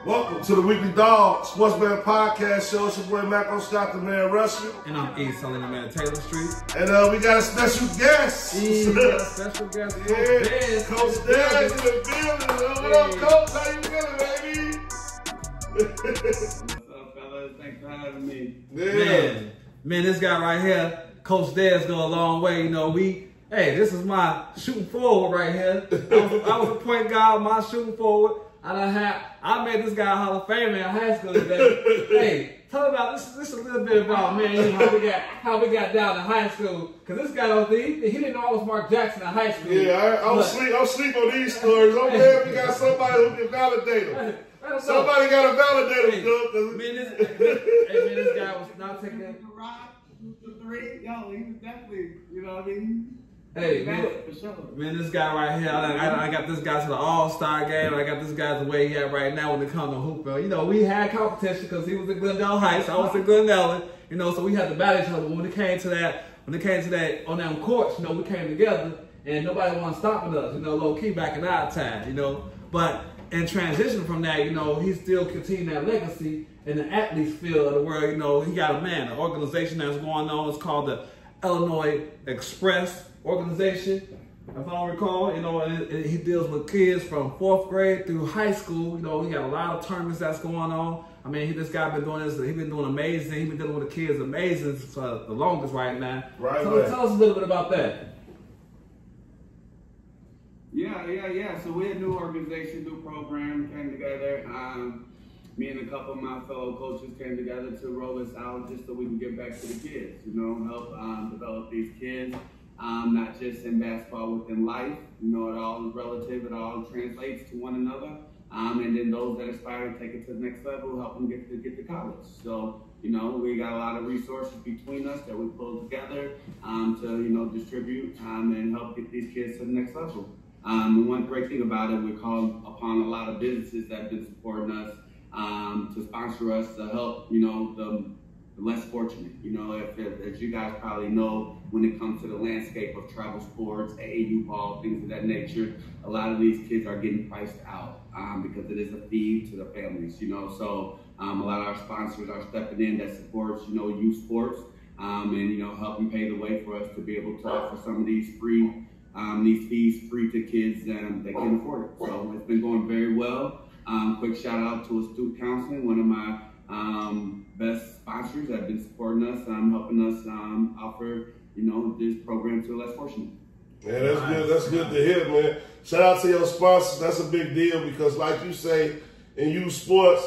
Welcome to the Weekly Dog Sportsman Podcast Show. It's your boy Mac Scott, the man Russell. And I'm E. Selling the man Taylor Street. And we got a special guest. We got a special guest. Yeah, Coach Dez in the building. What up, Coach? How you feeling, baby? What's up, fellas? Thanks for having me. Yeah. Man, this guy right here, Coach Dez, go a long way. You know, hey, this is my shooting forward right here. I was a point guard, my shooting forward. I made this guy a Hall of Fame in high school today. Hey, tell about this a little bit about, man, you know, how we got down in high school. Cause this guy he didn't know I was Mark Jackson in high school. Yeah, I'm sleep on these stories. I'm glad we got somebody who can validate them. Somebody got to validate them, this guy was not taking it. Yo, he was definitely, you know what I mean? Hey, man, this guy right here, I got this guy to the All-Star game. I got this guy the way he at right now when it comes to hooping. You know, we had competition because he was at Glendale Heights, I was at Glendale. You know, so we had to battle each other. But when it came to that on them courts, you know, we came together and nobody wanted stopping us. You know, low key back in our time. You know, but in transition from that, you know, he still continued that legacy in the athletes field of the world. You know, he got an organization that's going on. It's called the Illinois Express organization, if I don't recall. You know, and he deals with kids from 4th grade through high school. You know, he got a lot of tournaments that's going on. I mean, this guy been doing this. He been doing amazing. He been dealing with the kids amazing for the longest right now. Right. So tell us a little bit about that. Yeah. So we're a new organization, new program, came together. Me and a couple of my fellow coaches came together to roll this out just so we can get back to the kids, you know, help develop these kids, not just in basketball, within life. You know, it all is relative, it all translates to one another. And then those that aspire to take it to the next level, help them get to college. So, you know, we got a lot of resources between us that we pull together to, you know, distribute and help get these kids to the next level. The one great thing about it, we call upon a lot of businesses that have been supporting us to sponsor us to help, you know, the less fortunate. You know, as you guys probably know, when it comes to the landscape of travel sports, AAU ball, things of that nature, a lot of these kids are getting priced out because it is a fee to the families, you know. So a lot of our sponsors are stepping in that supports, you know, youth sports and, you know, helping pave the way for us to be able to offer some of these fees free to kids that can afford it. So it's been going very well. Quick shout out to Astute Counseling, one of my best sponsors that have been supporting us, helping us offer, you know, this program to the less fortunate. Yeah, that's good. That's good to hear, man. Shout out to your sponsors. That's a big deal because, like you say, in youth sports,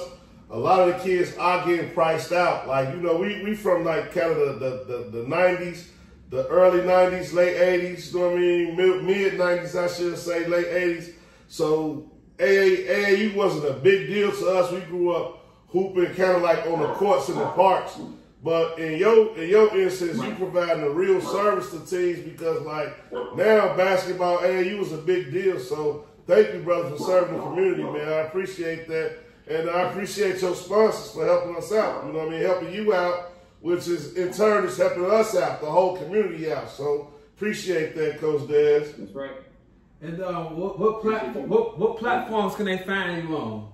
a lot of the kids are getting priced out. Like, you know, we from like kind of the 90s, the early 90s, late 80s, you know what I mean? Mid 90s, I should say, late 80s. So AAU wasn't a big deal to us. We grew up hooping kind of like on the courts in the parks. But in your instance, you providing a real service to teams because, like, now basketball AAU is a big deal. So thank you, brother, for serving the community, man. I appreciate that. And I appreciate your sponsors for helping us out. You know what I mean? Helping you out, which is in turn is helping us out, the whole community out. So appreciate that, Coach Dez. That's right. And what platforms can they find you on?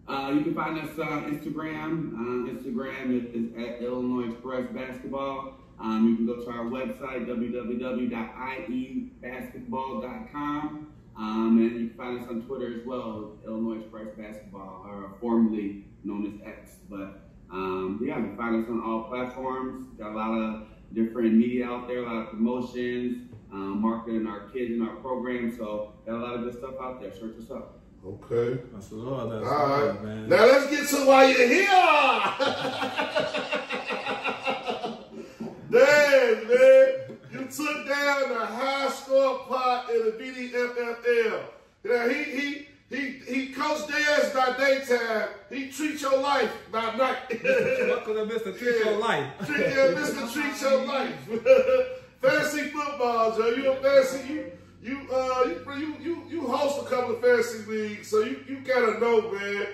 You can find us on Instagram. Instagram is at Illinois Express Basketball. You can go to our website, www.iebasketball.com. And you can find us on Twitter as well, Illinois Express Basketball, or formerly known as X. But yeah, you can find us on all platforms. Got a lot of different media out there, a lot of promotions, marketing our kids in our program. So got a lot of good stuff out there. Search us up. Okay. That's all right. Good, man. Now let's get to why you're here. Damn, man. You took down the high score pot in the BDFFL. Now he Coach Dez by daytime. He treats your life by night. Welcome to Mr. Treat Your Life. Mr. Treat Your Life. Fantasy football, Joe. You a fantasy you host a couple of fantasy leagues, so you gotta know, man.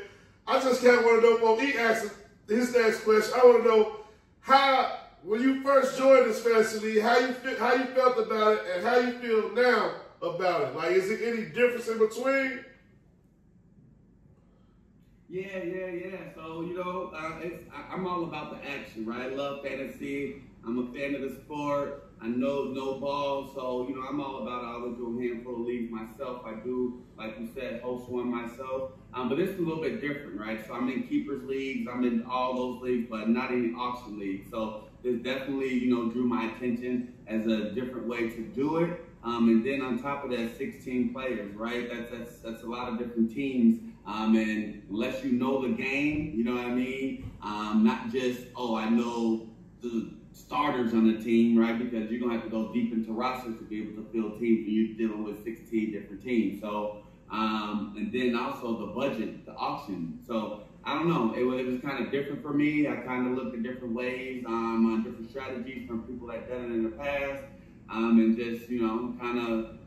I just kind of want to know. Well, he asked his next question. I want to know how, when you first joined this fantasy league, how you felt about it, and how you feel now about it. Like, is there any difference in between? Yeah. So, you know, I'm all about the action, right? I love fantasy. I'm a fan of the sport. I know no ball, so, you know, I'm all about it. I always do a handful of leagues myself. I do, like you said, host one myself. But this is a little bit different, right? So I'm in keepers leagues. I'm in all those leagues, but not in auction leagues. So this definitely, you know, drew my attention as a different way to do it. And then on top of that, 16 players, right? That's a lot of different teams. And unless you know the game, you know what I mean? Not just, oh, I know the starters on the team, right? Because you're going to have to go deep into rosters to be able to field teams, and you're dealing with 16 different teams. So, and then also the budget, the auction. So, I don't know. It was kind of different for me. I kind of looked at different ways, on different strategies from people that done it in the past, and just, you know, kind of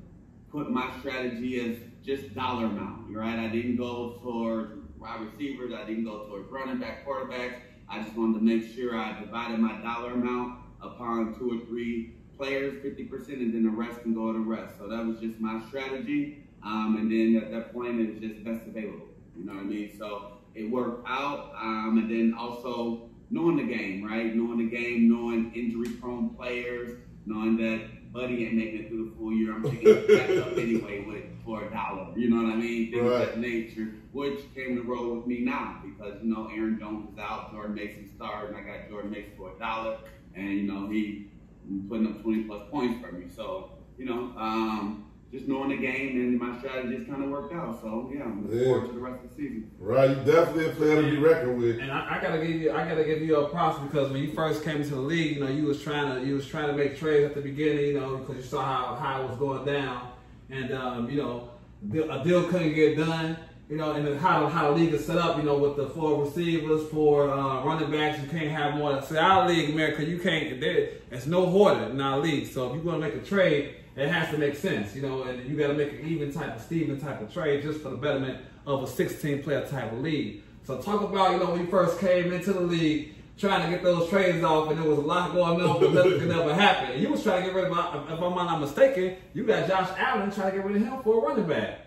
put my strategy as just dollar amount, right? I didn't go towards wide receivers. I didn't go towards running back, quarterbacks. I just wanted to make sure I divided my dollar amount upon 2 or 3 players, 50%, and then the rest can go to the rest. So that was just my strategy. And then at that point, it was just best available. You know what I mean? So it worked out. And then also knowing the game, right? Knowing the game, knowing injury-prone players, knowing that Buddy ain't making it through the full year. I'm taking it back up anyway for $1. You know what I mean? Things of that nature, which came to roll with me now because, you know, Aaron Jones is out, Jordan Mason started, and I got Jordan Mason for $1. And, you know, he putting up 20+ points for me. So, you know, just knowing the game and my strategies kind of worked out. So, yeah, I'm looking forward to the rest of the season. Right, you definitely a player to be reckoned with. And I gotta give you a props because when you first came into the league, you know, you was trying to make trades at the beginning, you know, because you saw how it was going down, and you know, a deal couldn't get done, you know, and then how the league is set up, you know, with the 4 receivers, 4 running backs, you can't have more. So our league, America, you can't. There's no hoarder in our league. So if you want to make a trade, it has to make sense, you know, and you got to make an even type of trade just for the betterment of a 16-player type of league. So talk about, you know, when you first came into the league, trying to get those trades off, and there was a lot going on, but nothing could ever happen. And you was trying to get rid of, if I'm not mistaken, you got Josh Allen trying to get rid of him for a running back.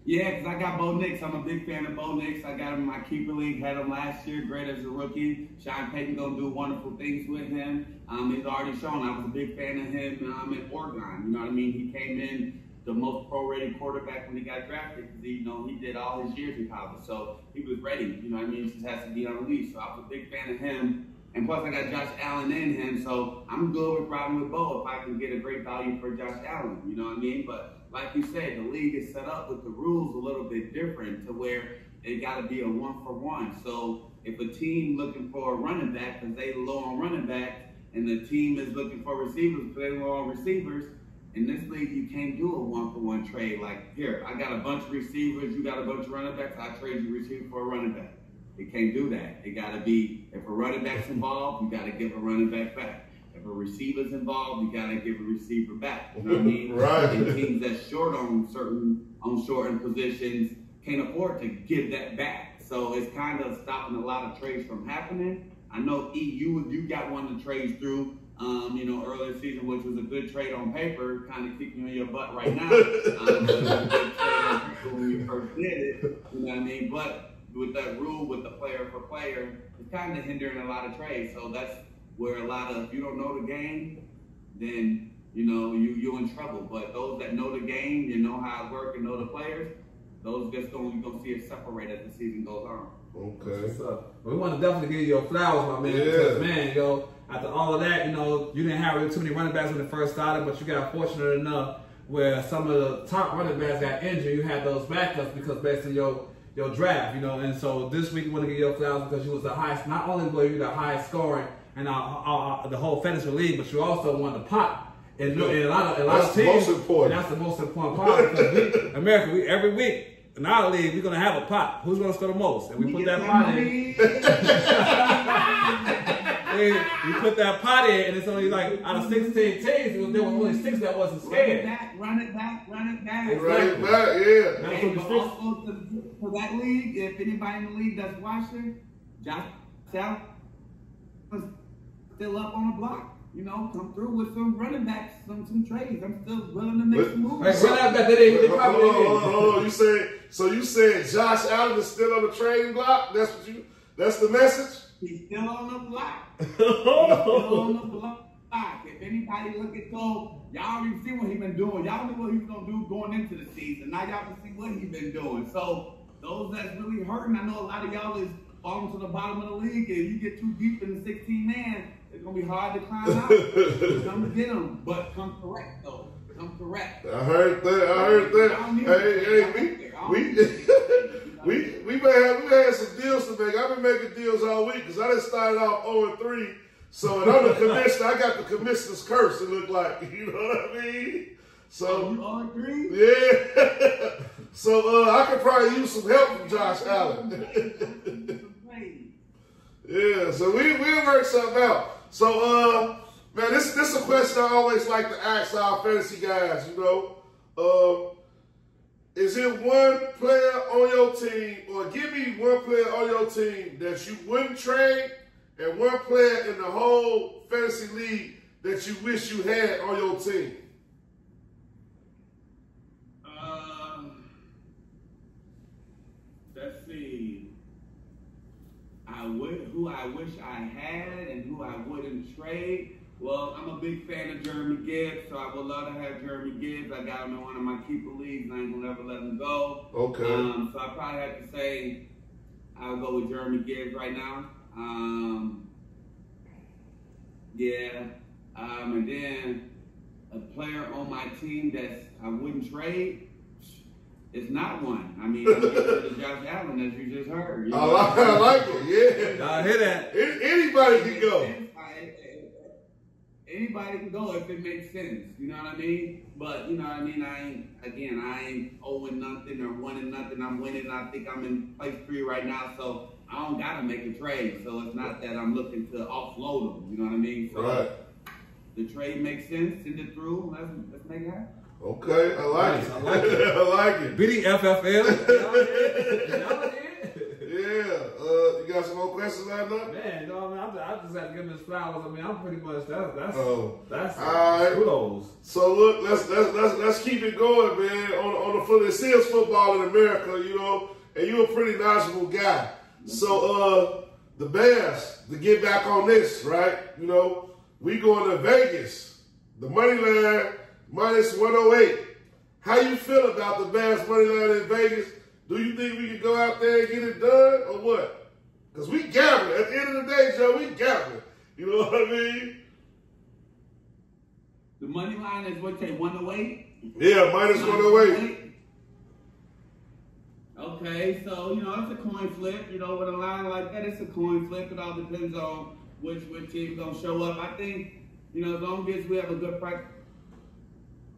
Yeah, because I got Bo Nix. I'm a big fan of Bo Nix. I got him in my keeper league, had him last year, great as a rookie. Sean Payton going to do wonderful things with him. He's already shown. I was a big fan of him in Oregon. You know what I mean? He came in the most pro-rated quarterback when he got drafted because, you know, he did all his years in college. So he was ready. You know what I mean? He just has to be on the leash. So I was a big fan of him. And plus, I got Josh Allen in him. So I'm good with riding with Bo if I can get a great value for Josh Allen. You know what I mean? But like you said, the league is set up with the rules a little bit different to where it got to be a 1-for-1. So if a team looking for a running back because they low on running backs, and the team is looking for receivers because they low on receivers, in this league you can't do a 1-for-1 trade. Like, here, I got a bunch of receivers, you got a bunch of running backs, I trade you receiver for a running back. It can't do that. It got to be, if a running back's involved, you got to give a running back back. If a receiver's involved, you gotta give a receiver back. You know what I mean? Right. And teams that's short on shortened positions can't afford to give that back. So it's kind of stopping a lot of trades from happening. I know you got one of the trades through, you know, earlier season, which was a good trade on paper, kind of kicking you in your butt right now. When you first did it, you know what I mean? But with that rule, with the player for player, it's kind of hindering a lot of trades. So that's where a lot of, if you don't know the game, then, you know, you're in trouble. But those that know the game, you know how it works and know the players, those just you're going to see it separate as the season goes on. Okay. So, we want to definitely give you your flowers, my man. Yeah. Because, man, yo, after all of that, you know, you didn't have really too many running backs when it first started, but you got fortunate enough where some of the top running backs got injured. You had those backups because based on your draft, you know. And so this week we want to give you your flowers because you was the highest, not only were you the highest scoring in the whole fantasy league, but you also won the pot. And a lot of teams, most important. and that's the most important part because America, every week in our league, we're going to have a pot. Who's going to score the most? And we put that pot in. We put that pot in, and it's only like out of 16 teams, there was only 6 that wasn't scared. Run it back. Right back, yeah. Hey, but also for that league, if anybody in the league that's watching, Josh Allen was still up on the block. you know, come through with some running backs, some trades. I'm still willing to make some moves. Hey, run out back that they probably hold on. You said Josh Allen is still on the trading block? That's the message? He's still on the block. He's still on the block. If anybody look at Cole, y'all already see what he's been doing. Y'all knew what he was going to do going into the season. Now y'all can see what he's been doing. So those that's really hurting, I know a lot of y'all is falling to the bottom of the league, and you get too deep in the 16-man, it's going to be hard to climb out. Come get them, but come correct, though. Come correct. I heard that. Hey, we may have some deals to make. I've been making deals all week because I done started off 0-3. So, and I'm the commissioner. I got the commissioner's curse, it looked like. You know what I mean? So, you all agree? Yeah. So, I could probably use some help from Josh Allen. Yeah, so we'll work something out. So, man, this is a question I always like to ask our fantasy guys, you know. Is it one player on your team, or give me one player on your team that you wouldn't trade, and one player in the whole fantasy league that you wish you had on your team? Let's see. Who I wish I had and who I wouldn't trade. Well, I'm a big fan of Jeremy Gibbs, so I would love to have Jeremy Gibbs. I got him in one of my keeper leagues. I ain't gonna ever let him go. Okay. So I probably have to say I'll go with Jeremy Gibbs right now. And then a player on my team that I wouldn't trade. It's not one. I mean, I'm getting rid of Josh Allen, as you just heard. You know? I like it, yeah. I hear that. Anybody can go. Anybody can go if it makes sense. You know what I mean? But, you know what I mean? I ain't 0-0 nothing or 1-0 nothing. I'm winning. I think I'm in place 3 right now, so I don't got to make a trade. So it's not that I'm looking to offload them. You know what I mean? So right. The trade makes sense. Send it through. Let's make it happen. Okay, I like it. I like it. I like it. Beating FFL. Yeah. You got some more questions lined up? Man, no, man, I just had to give him his flowers. I mean, I'm pretty much that's all right. kudos. So look, let's keep it going, man. On the foot, it is football in America, you know, and you're a pretty knowledgeable guy. So the Bears, to get back on this, right? You know, we going to Vegas. The money line minus 108. How you feel about the Bears money line in Vegas? Do you think we can go out there and get it done, or what? Because we gambling. At the end of the day, Joe, we gambling. You know what I mean? The money line is what, say 108? Yeah, minus 108. Okay, so, you know, it's a coin flip. You know, with a line like that, it's a coin flip. It all depends on which team's going to show up. I think, you know, as long as we have a good practice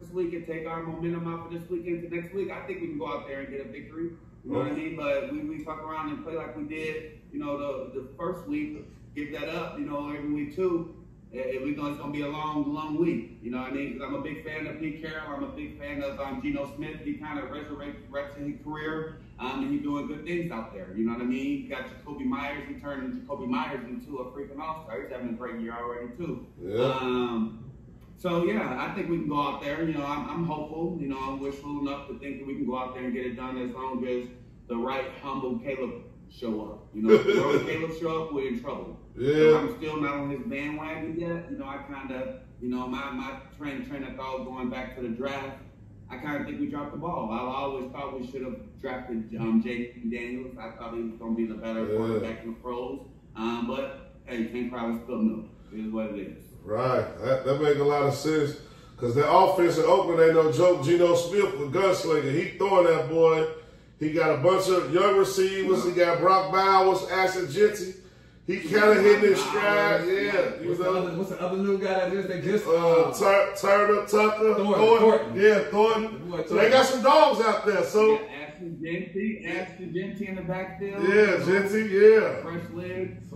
this week and take our momentum out for this weekend to next week, I think we can go out there and get a victory. You know what I mean? But we fuck around and play like we did, you know, the first week, give that up, you know, every week too. It's going to be a long week. You know what I mean? Because I'm a big fan of Pete Carroll. I'm a big fan of Geno Smith. He kind of resurrected his career, and he's doing good things out there. You know what I mean? You got Jacoby Myers. He turned Jacoby Myers into a freaking all-star. He's having a great year already too. Yeah. So, yeah, I think we can go out there. You know, I'm hopeful. You know, I'm wishful enough to think that we can go out there and get it done as long as the right, humble Caleb show up. You know, if the wrong Caleb show up, we're in trouble. Yeah. So I'm still not on his bandwagon yet. You know, I kind of, you know, my train of thought going back to the draft, I kind of think we dropped the ball. I always thought we should have drafted Jaden Daniels. I thought he was going to be the better quarterback in the pros. But, hey, Ken Crowder's still new. It is what it is. Right. That makes a lot of sense. Because the offense in Oakland ain't no joke. Geno Smith, the gunslinger, he throwing that boy. He got a bunch of young receivers. He got Brock Bowers, Ashton Jeanty. He kind of hitting his stride. Yeah. What's the other new guy that they just Turner, Tucker, Thornton. Yeah, Thornton. So they got some dogs out there. So Ashton Jeanty in the backfield. Yeah, Jeanty, yeah. Fresh legs.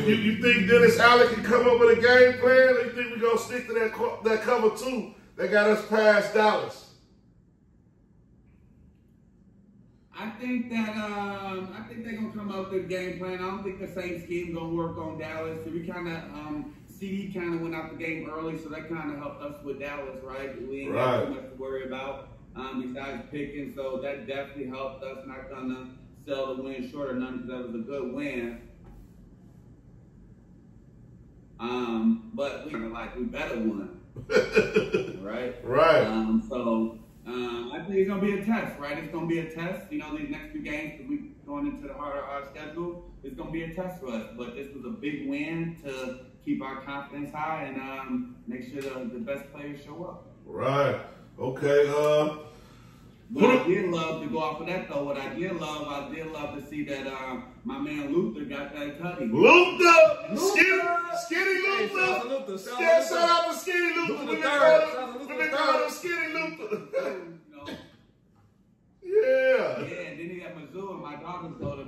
You think Dennis Allen can come up with a game plan, or you think we're going to stick to that cover 2 that got us past Dallas? I think they're gonna come up with a game plan. I don't think the same scheme gonna work on Dallas. So we kind of CD kind of went out the game early, so that kind of helped us with Dallas, right? We ain't Right. got too much to worry about besides picking, so that definitely helped us. Not gonna sell the win short or none, because that was a good win. But we better win, right? Right. So I think it's gonna be a test, right? It's gonna be a test. You know, these next few games, because we going into the heart of our schedule, it's gonna be a test for us. But this was a big win to keep our confidence high and make sure the best players show up. Right. Okay. But I did love to go off of that though. What I did love to see that my man Luther got that tutty. Luther! Skinny Hey, Luther! shout out to Luther. Shout out to Skinny Luther. Luther We the been third. calling him Skinny Luther. You know, Yeah. yeah, and then he got Mizzou, and my daughters go to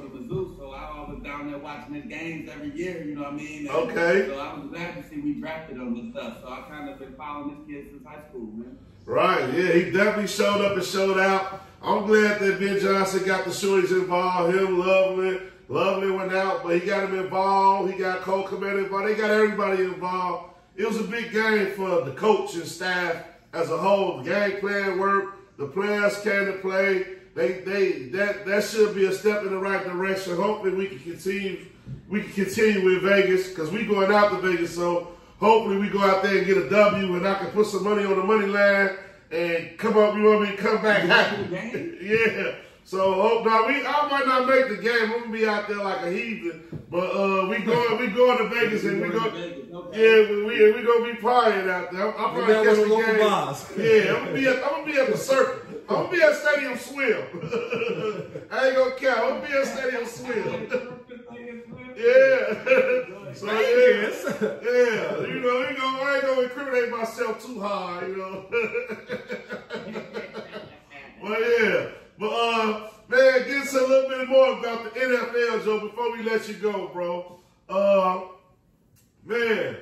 Mizzou, so I was down there watching his games every year. You know what I mean? And Okay. So I was glad to see we drafted him and stuff. So I kind of been following this kid since high school, man. Right, yeah, he definitely showed up and showed out. I'm glad that Ben Johnson got the shorties involved. Him, Lovely went out, but he got him involved. He got Cole Kmet involved. They got everybody involved. It was a big game for the coach and staff as a whole. The game plan worked. The players came to play. That should be a step in the right direction. Hopefully we can continue with Vegas, because we going out to Vegas, so hopefully we go out there and get a W, and I can put some money on the money line and come back happy. Yeah. So I might not make the game. I'm gonna be out there like a heathen, but we going to Vegas and we gonna be partying out there. I'll probably catch the game. Yeah, I'm gonna be at the circle. I'm gonna be at Stadium Swim. I ain't gonna count. I'm gonna be at Stadium Swim. Yeah. So yeah. You know, I ain't gonna incriminate myself too hard, you know. But yeah. But man, get us a little bit more about the NFL, Joe, before we let you go, bro. Man.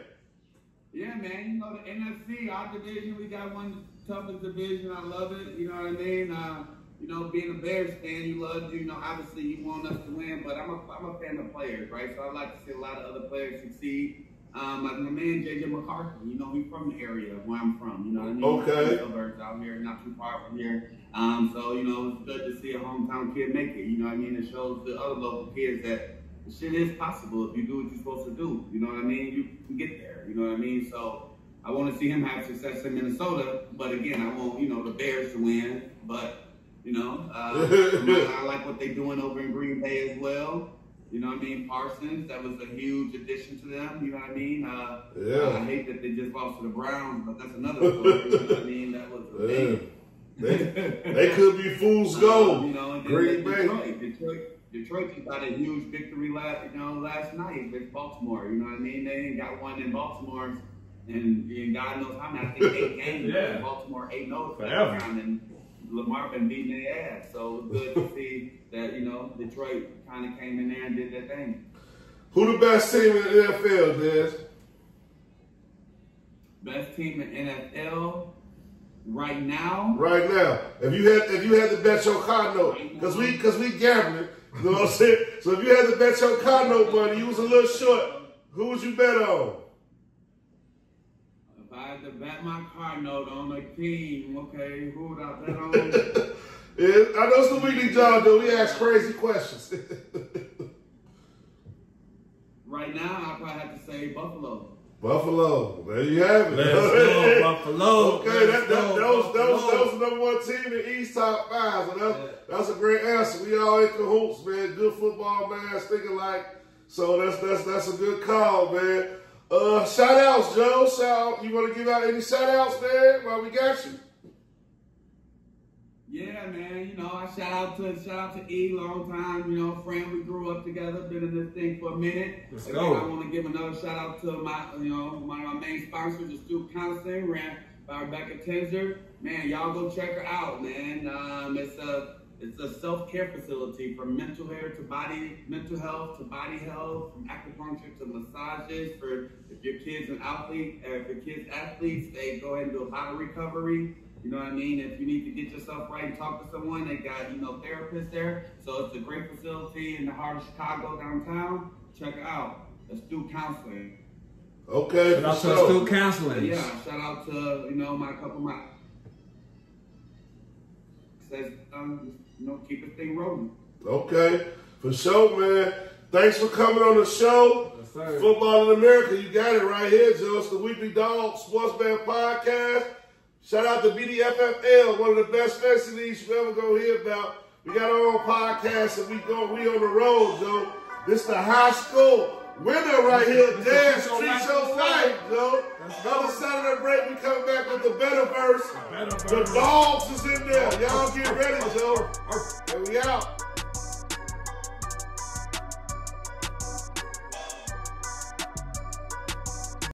Yeah, man. You know, the NFC, our division, we got one toughest division. I love it. You know what I mean? You know, being a Bears fan, you love, you know, obviously you want us to win, but I'm a fan of players, right? So I like to see a lot of other players succeed. Like my man JJ McCarthy, you know, he's from the area where I'm from, you know what I mean? Okay. Suburbs out here, not too far from here. So, you know, it's good to see a hometown kid make it, you know what I mean? It shows the other local kids that the shit is possible if you do what you're supposed to do, you know what I mean? You can get there, you know what I mean? So I want to see him have success in Minnesota, but again, I want, you know, the Bears to win, but, you know, I like what they're doing over in Green Bay as well. You know what I mean? Parsons, that was a huge addition to them. You know what I mean? I hate that they just lost to the Browns, but that's another story. You know what I mean? That was a big. They could be fool's gold. You know, and Green Bay. Detroit just got a huge victory last night against Baltimore. You know what I mean? They ain't got one in Baltimore, and God knows how many. I think 8 games. Yeah. Baltimore 8-0 forever. And Lamar been beating their ass. So it's good to see that, you know, Detroit kind of came in there and did their thing. Who the best team in the NFL, Des? Best team in NFL right now? Right now. If you had to bet your car note, because we gambling, you know what I'm saying? So if you had to bet your car note money, you was a little short, who would you bet on? If I had to bet my car note on a team, okay, who would I bet on? Yeah, I know it's the weekly job, though. We ask crazy questions. Right now, I probably have to say Buffalo. Buffalo. There you have it. Let's go, Buffalo. Okay, that was the number 1 team in East top 5. So that's a great answer. We all in cahoots, man. Good football, man. Thinking like, so that's a good call, man. Shout outs, Joe. You want to give out any shout outs, man, while we got you? Yeah, man, you know, I shout out to E, long time, you know, friend. We grew up together, been in this thing for a minute. Let's Again, go. I want to give another shout out to one of my main sponsors, the Stoop Counseling, ran by Rebecca Tenzer. Man, y'all go check her out, man. It's a self-care facility from mental health to body health, from acupuncture to massages. For if your kid's an athlete, if your kid's athletes, they go ahead and do a body recovery. You know what I mean? If you need to get yourself right and talk to someone, they got, you know, therapists there. So it's a great facility in the heart of Chicago, downtown. Check it out. Let's do counseling. Okay. Shout out to school counseling. Yeah, shout out to, you know, my couple of my says, you know, keep this thing rolling. Okay. For sure, man. Thanks for coming on the show. Yes, sir. Football in America, you got it right here, Joe. It's the Weekly Dog Sports Band Podcast. Shout out to BDFFL, one of the best fantasy leagues you ever gonna hear about. We got our own podcast and we on the road, Joe. This the high school winner right here, Dan Street Show Life, Joe. Another Saturday break, we come back with the better verse. The dogs is in there. Y'all get ready, Joe. And we out.